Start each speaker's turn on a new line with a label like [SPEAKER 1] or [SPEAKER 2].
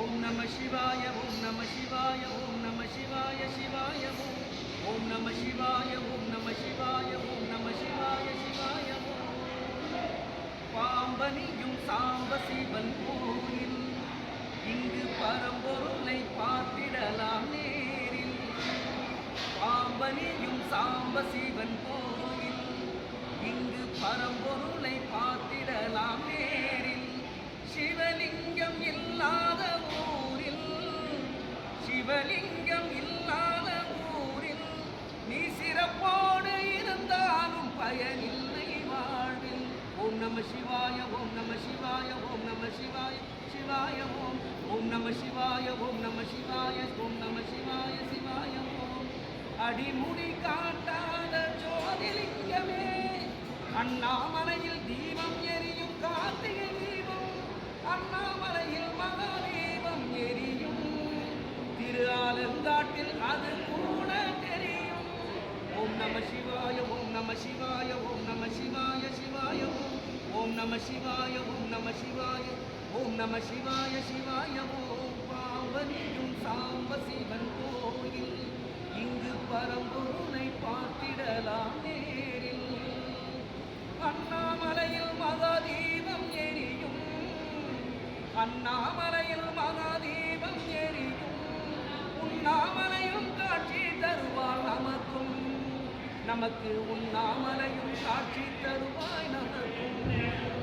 [SPEAKER 1] ஓம் நம சிவாய ஓம் நம சிவாய ஓம் நம சிவாய சிவாய ஓம் ஓம் நம சிவாய ஓம் நம சிவாய ஓம் நம சிவாய சிவாய ஓம் பாம்பனியும் சாம்ப சிவன் கோயில் இங்கு பரம்பொருளை பார்த்திடலாம் நேரில் பாம்பனியும் சாம்ப சிவன் கோயில் இங்கு பரம்பொருளை பார்த்திடலாம் நேரில் சிவலிங்கம் இல்லாத ஊரில் சிவலிங்கம் இல்லாத ஊரில் நீ சிறப்போடு இருந்தாலும் பயனில்லை வாழ்வில் ஓம் நம சிவாய ஓம் நம சிவாய ஓம் நம சிவாய சிவாய ஓம் ஓம் நம சிவாய ஓம் நம சிவாய ஓம் நம சிவாய சிவாய ஓம் அடிமுடி காட்டாத ஜோதிலிங்கமே அண்ணாமலையில் தீபம் எரியும் கார்த்திகை தீபம் அண்ணாமலையில் மகாதீபம் எரியும் திரு ஆலங்காட்டில் அது கூட தெரியும் ஓம் நம சிவாய ஓம் நம சிவாய ஓம் நம சிவாய சிவாய ஓம் நம சிவாய ஓம் நம சிவாய ஓம் நம சிவாய சிவாய ஓம் பாவனியும் சாம்ப சிவன் கோயில் இங்கு பரம்பொருளை பார்த்திடலாம் நேரில் அண்ணாமலையில் மகாதீபம் எரியும் அண்ணாமலையில் மகாதீபம் எரியும் உண்ணாமலையும் காட்சி தருவாள் நமக்கு உண்ணாமலையும் காட்சி தருவாய் நமக்கும்